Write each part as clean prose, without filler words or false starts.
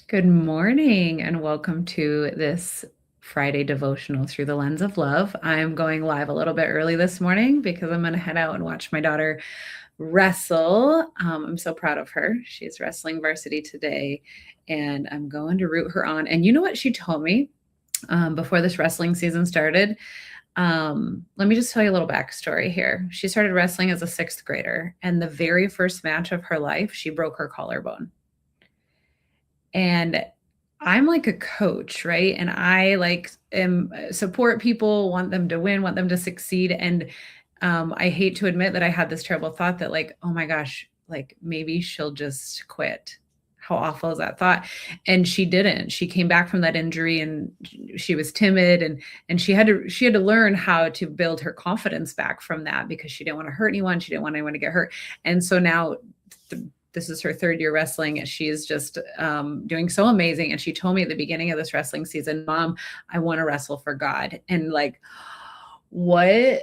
Good morning and welcome to this Friday devotional through the lens of love. I'm going live a little bit early this morning because I'm going to head out and watch my daughter wrestle. I'm so proud of her. She's wrestling varsity today, and I'm going to root her on. And you know what she told me before this wrestling season started? Let me just tell you a little backstory here. She started wrestling as a sixth grader, and the very first match of her life, she broke her collarbone. And I'm like a coach, right? And I am support people, want them to win, want them to succeed. And I hate to admit that I had this terrible thought that like, oh my gosh, like maybe she'll just quit. How awful is that thought? And she didn't. She came back from that injury and she was timid and she had to learn how to build her confidence back from that because she didn't want to hurt anyone. She didn't want anyone to get hurt. And so now this is her third year wrestling. She is just doing so amazing. And she told me at the beginning of this wrestling season, Mom, I want to wrestle for God. And like, what?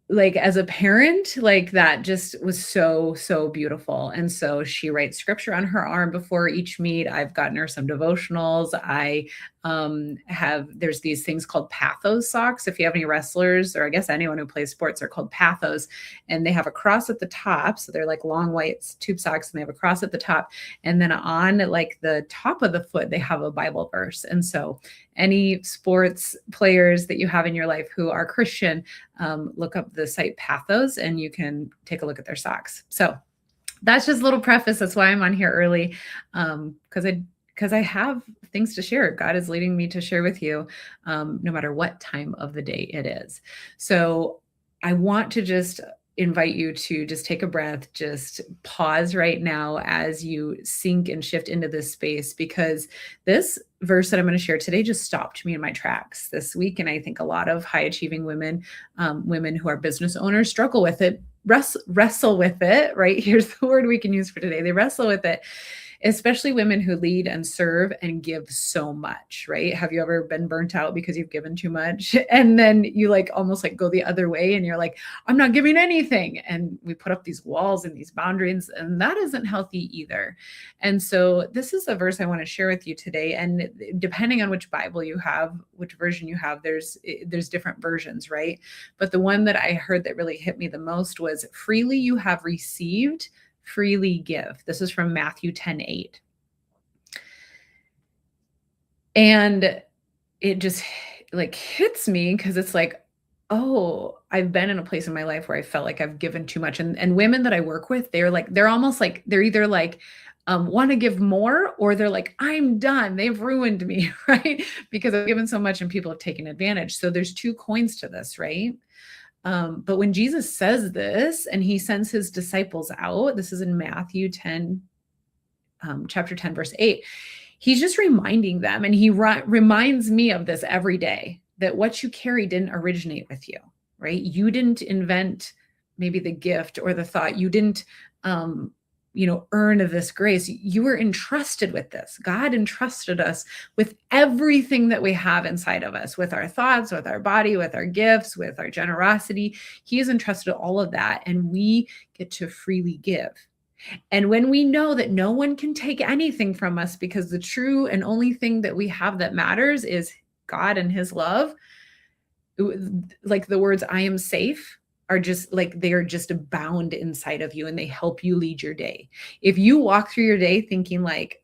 Like as a parent, like that just was so beautiful. And so she writes scripture on her arm before each meet. I've gotten her some devotionals. I have there's these things called pathos socks. If you have any wrestlers, or I guess anyone who plays sports, are called pathos, and they have a cross at the top. So they're like long white tube socks, and they have a cross at the top, and then on like the top of the foot they have a Bible verse. And so any sports players that you have in your life who are Christian, look up the site Pathos and you can take a look at their socks. So that's just a little preface. That's why I'm on here early, because I have things to share. God is leading me to share with you, no matter what time of the day it is. So I want to just invite you to just take a breath, just pause right now as you sink and shift into this space, because this verse that I'm going to share today just stopped me in my tracks this week. And I think a lot of high achieving women, women who are business owners, struggle with it, wrestle with it, right? Here's the word we can use for today. They wrestle with it, especially women who lead and serve and give so much, right? Have you ever been burnt out because you've given too much? And then you like almost like go the other way and you're like, I'm not giving anything. And we put up these walls and these boundaries, and that isn't healthy either. And so this is a verse I want to share with you today. And depending on which Bible you have, which version you have, there's different versions, right? But the one that I heard that really hit me the most was, freely you have received, freely give. This is from Matthew 10:8. And it just like hits me because it's like, oh, I've been in a place in my life where I felt like I've given too much. And women that I work with, they're almost like, they're either like, want to give more, or they're like, I'm done. They've ruined me, right? Because I've given so much and people have taken advantage. So there's two coins to this, right? But when Jesus says this and he sends his disciples out, this is in Matthew 10, chapter 10, verse 8, he's just reminding them. And he reminds me of this every day, that what you carry didn't originate with you, right? You didn't invent maybe the gift or the thought. You didn't, earn this grace. You were entrusted with this. God entrusted us with everything that we have inside of us, with our thoughts, with our body, with our gifts, with our generosity. He has entrusted all of that, and we get to freely give. And when we know that no one can take anything from us, because the true and only thing that we have that matters is God and his love, like the words, I am safe, are just like, they are just bound inside of you, and they help you lead your day. If you walk through your day thinking like,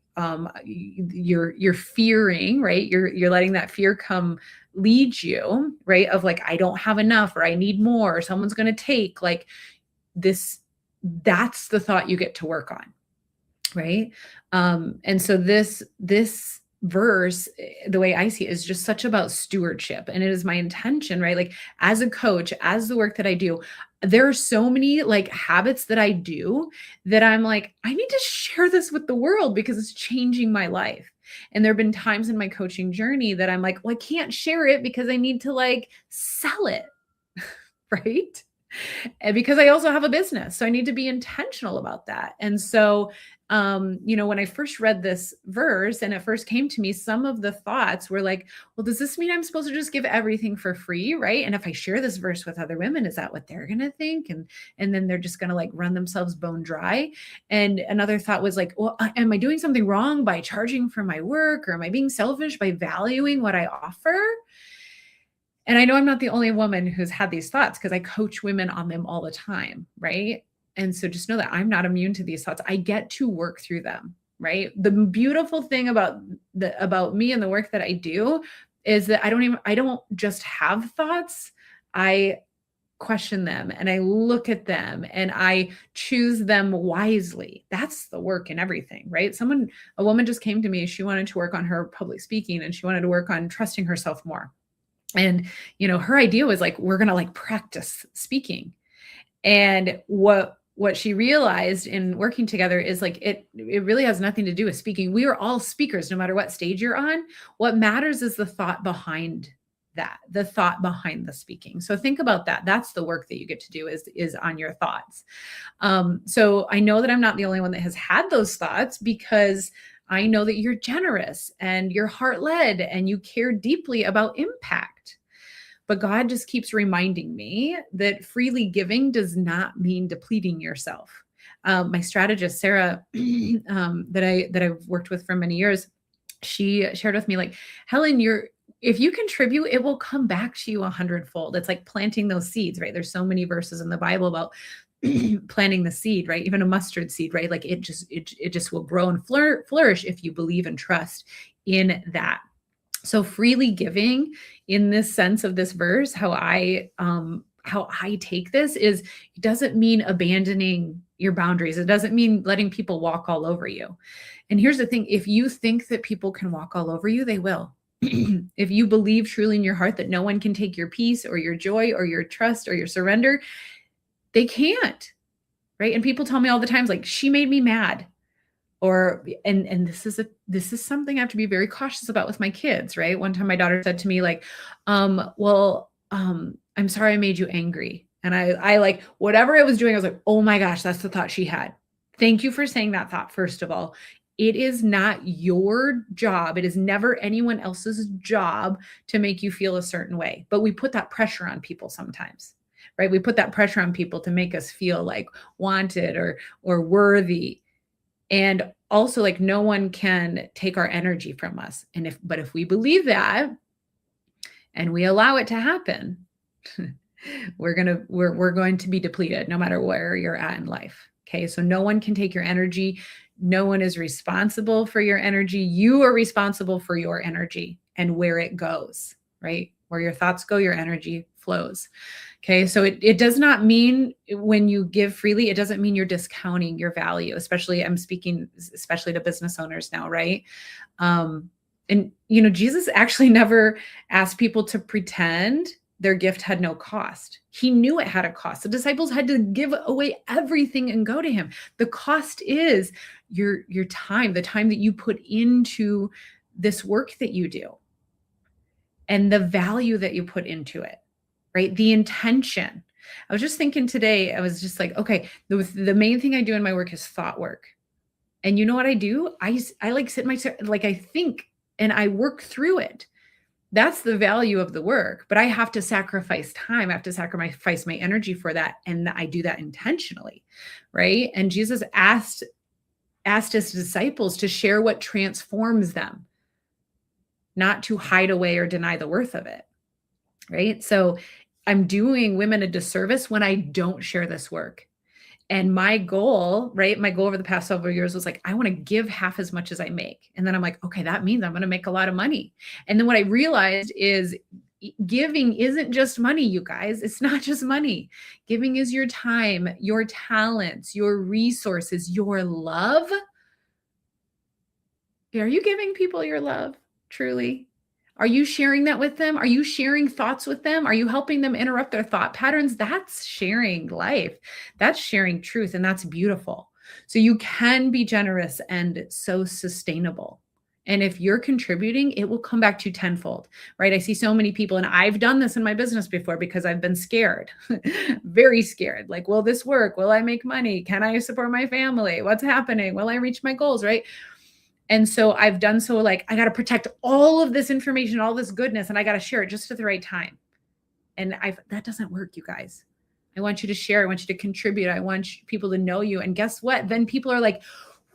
you're fearing, right? You're letting that fear come lead you, right? Of like, I don't have enough, or I need more, or someone's going to take like this. That's the thought you get to work on, right? And so this verse, the way I see it, is just such about stewardship. And it is my intention, right? Like as a coach, as the work that I do, there are so many like habits that I do that I'm like, I need to share this with the world because it's changing my life. And there have been times in my coaching journey that I'm like, well, I can't share it because I need to like sell it, right? And because I also have a business, so I need to be intentional about that. And so, when I first read this verse and it first came to me, some of the thoughts were like, well, does this mean I'm supposed to just give everything for free, right? And if I share this verse with other women, is that what they're going to think? And then they're just going to like run themselves bone dry. And another thought was like, well, am I doing something wrong by charging for my work, or am I being selfish by valuing what I offer? And I know I'm not the only woman who's had these thoughts, because I coach women on them all the time, right? And so just know that I'm not immune to these thoughts. I get to work through them, right? The beautiful thing about me and the work that I do is that I don't just have thoughts. I question them and I look at them and I choose them wisely. That's the work in everything, right? A woman just came to me. She wanted to work on her public speaking, and she wanted to work on trusting herself more. And, her idea was like, we're going to like practice speaking. And what she realized in working together is like, it really has nothing to do with speaking. We are all speakers, no matter what stage you're on. What matters is the thought behind that, the thought behind the speaking. So think about that. That's the work that you get to do, is on your thoughts. So I know that I'm not the only one that has had those thoughts, because I know that you're generous and you're heart led and you care deeply about impact. But God just keeps reminding me that freely giving does not mean depleting yourself. My strategist, Sarah, that I've worked with for many years, she shared with me, like, Helen, if you contribute, it will come back to you 100-fold. It's like planting those seeds, right? There's so many verses in the Bible about planting the seed, right? Even a mustard seed, right? Like it just will grow and flourish if you believe and trust in that. So freely giving, in this sense of this verse, how I take this is, it doesn't mean abandoning your boundaries. It doesn't mean letting people walk all over you. And here's the thing: if you think that people can walk all over you, they will. If you believe truly in your heart that no one can take your peace or your joy or your trust or your surrender, they can't, right? And people tell me all the time, like, she made me mad. And this is something I have to be very cautious about with my kids, right? One time my daughter said to me, like, I'm sorry I made you angry. And I like, whatever I was doing, I was like, oh my gosh, that's the thought she had. Thank you for saying that thought, first of all. It is not your job. It is never anyone else's job to make you feel a certain way. But we put that pressure on people sometimes, right? We put that pressure on people to make us feel like wanted or worthy. And also, like, no one can take our energy from us. But if we believe that and we allow it to happen, we're going to be depleted no matter where you're at in life. Okay. So no one can take your energy. No one is responsible for your energy. You are responsible for your energy and where it goes, right? Where your thoughts go, your energy flows. Okay. So it does not mean, when you give freely, it doesn't mean you're discounting your value. Especially, I'm speaking especially to business owners now, right? And Jesus actually never asked people to pretend their gift had no cost. He knew it had a cost. The disciples had to give away everything and go to him. The cost is your time, the time that you put into this work that you do, and the value that you put into it, right? The intention. I was just thinking today, I was just like, okay, the main thing I do in my work is thought work. And you know what I do? I like sit like I think and I work through it. That's the value of the work, but I have to sacrifice time. I have to sacrifice my energy for that. And I do that intentionally, right? And Jesus asked his disciples to share what transforms them, not to hide away or deny the worth of it, right? So I'm doing women a disservice when I don't share this work. And my goal over the past several years was like, I want to give half as much as I make. And then I'm like, okay, that means I'm going to make a lot of money. And then what I realized is giving isn't just money, you guys. It's not just money. Giving is your time, your talents, your resources, your love. Are you giving people your love, truly? Are you sharing that with them? Are you sharing thoughts with them? Are you helping them interrupt their thought patterns? That's sharing life. That's sharing truth. And that's beautiful. So you can be generous and so sustainable. And if you're contributing, it will come back to you tenfold, right? I see so many people, and I've done this in my business before because I've been scared, very scared. Like, will this work? Will I make money? Can I support my family? What's happening? Will I reach my goals, right? And so I've done so, like, I got to protect all of this information, all this goodness, and I got to share it just at the right time. And that doesn't work, you guys. I want you to share. I want you to contribute. I want people to know you. And guess what? Then people are like,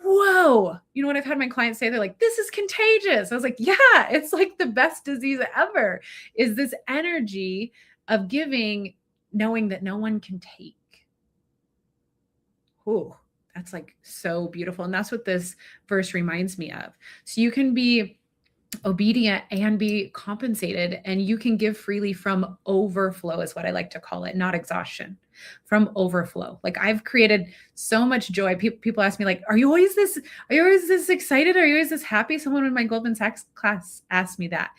whoa. You know what I've had my clients say? They're like, this is contagious. I was like, yeah, it's like the best disease ever, is this energy of giving, knowing that no one can take. Ooh, that's like so beautiful. And that's what this verse reminds me of. So you can be obedient and be compensated, and you can give freely from overflow, is what I like to call it, not exhaustion, from overflow. Like, I've created so much joy. People ask me, like, are you always this excited? Are you always this happy? Someone in my Goldman Sachs class asked me that.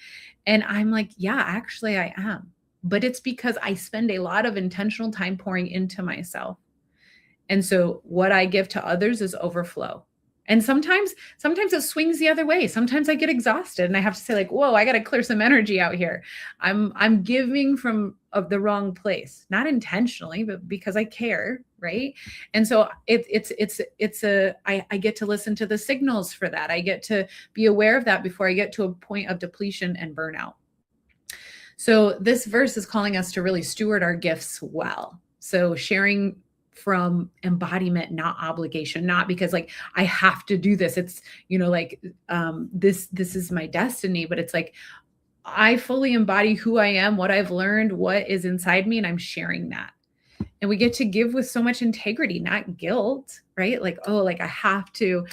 And I'm like, yeah, actually I am. But it's because I spend a lot of intentional time pouring into myself. And so what I give to others is overflow. And sometimes it swings the other way. Sometimes I get exhausted and I have to say, like, whoa, I got to clear some energy out here. I'm giving from of the wrong place, not intentionally, but because I care, right? And so I get to listen to the signals for that. I get to be aware of that before I get to a point of depletion and burnout. So this verse is calling us to really steward our gifts well. So sharing from embodiment, not obligation, not because, like, I have to do this. It's, like, this is my destiny, but it's like, I fully embody who I am, what I've learned, what is inside me, and I'm sharing that. And we get to give with so much integrity, not guilt, right? Like, oh, like, I have to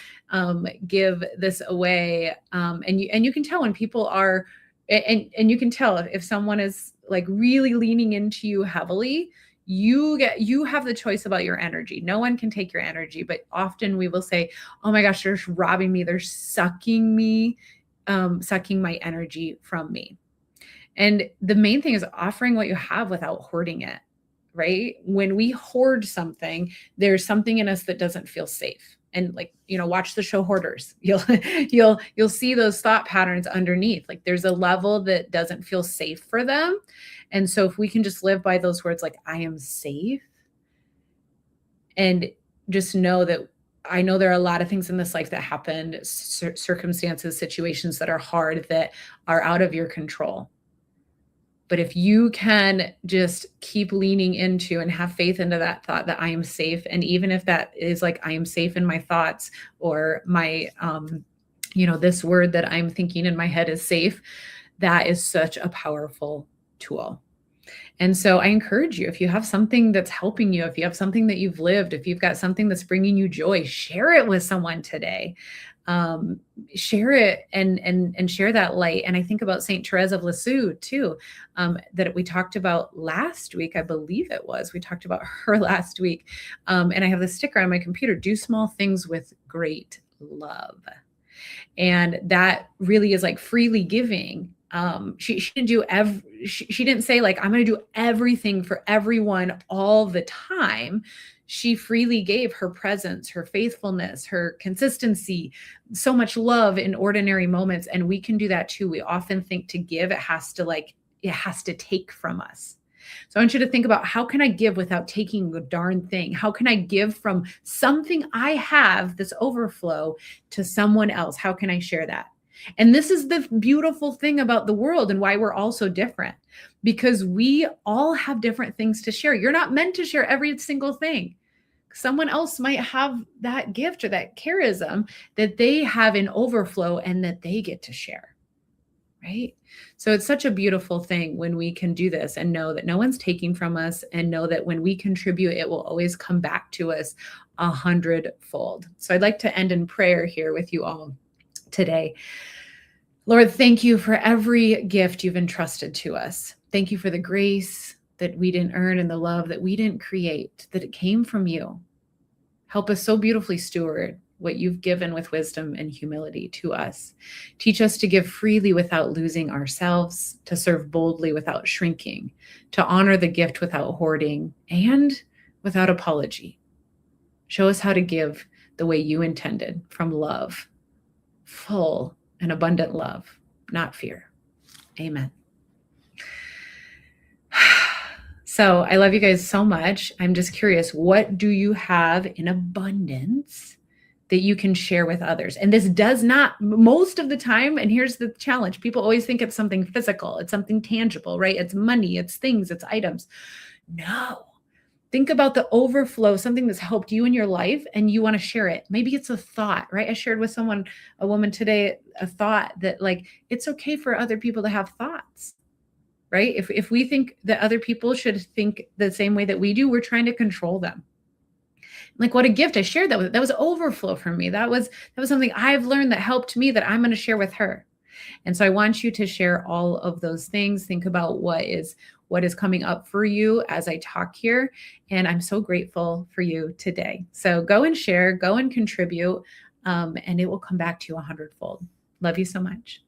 give this away. And you can tell when people are, and you can tell if someone is, like, really leaning into you heavily. You have the choice about your energy. No one can take your energy, but often we will say, oh my gosh, they're robbing me. They're sucking my energy from me. And the main thing is offering what you have without hoarding it, right? When we hoard something, there's something in us that doesn't feel safe. And, like, watch the show Hoarders. You'll see those thought patterns underneath. Like, there's a level that doesn't feel safe for them. And so if we can just live by those words, like, I am safe, and just know that I know there are a lot of things in this life that happen, circumstances, situations that are hard, that are out of your control. But if you can just keep leaning into and have faith into that thought that I am safe, and even if that is, like, I am safe in my thoughts, or my, this word that I'm thinking in my head is safe, that is such a powerful tool. And so I encourage you, if you have something that's helping you, if you have something that you've lived, if you've got something that's bringing you joy, share it with someone today. Share it and share that light. And I think about Saint Therese of Lisieux too, that we talked about last week. I believe it was. We talked about her last week. And I have the sticker on my computer: do small things with great love. And that really is like freely giving. She didn't do she didn't say, like, I'm going to do everything for everyone all the time. She freely gave her presence, her faithfulness, her consistency, so much love in ordinary moments. And we can do that too. We often think to give, it has to take from us. So I want you to think about, how can I give without taking a darn thing? How can I give from something I have, this overflow, to someone else? How can I share that? And this is the beautiful thing about the world, and why we're all so different, because we all have different things to share. You're not meant to share every single thing. Someone else might have that gift or that charism that they have in overflow and that they get to share, right? So it's such a beautiful thing when we can do this and know that no one's taking from us, and know that when we contribute, it will always come back to us 100-fold. So I'd like to end in prayer here with you all today. Lord, thank you for every gift you've entrusted to us. Thank you for the grace that we didn't earn, and the love that we didn't create, that it came from you. Help us so beautifully steward what you've given with wisdom and humility to us. Teach us to give freely without losing ourselves, to serve boldly without shrinking, to honor the gift without hoarding, and without apology. Show us how to give the way you intended, from love, full and abundant love, not fear. Amen. So I love you guys so much. I'm just curious, what do you have in abundance that you can share with others? And this does not, most of the time, and here's the challenge, people always think it's something physical, it's something tangible, right? It's money, it's things, it's items. No. Think about the overflow, something that's helped you in your life and you want to share it. Maybe it's a thought, right? I shared with someone, a woman today, a thought that like, it's okay for other people to have thoughts, right? If we think that other people should think the same way that we do, we're trying to control them. Like, what a gift. I shared that with, that was overflow for me. That was something I've learned that helped me that I'm going to share with her. And so I want you to share all of those things. Think about what is coming up for you as I talk here. And I'm so grateful for you today. So go and share, go and contribute, and it will come back to you 100-fold. Love you so much.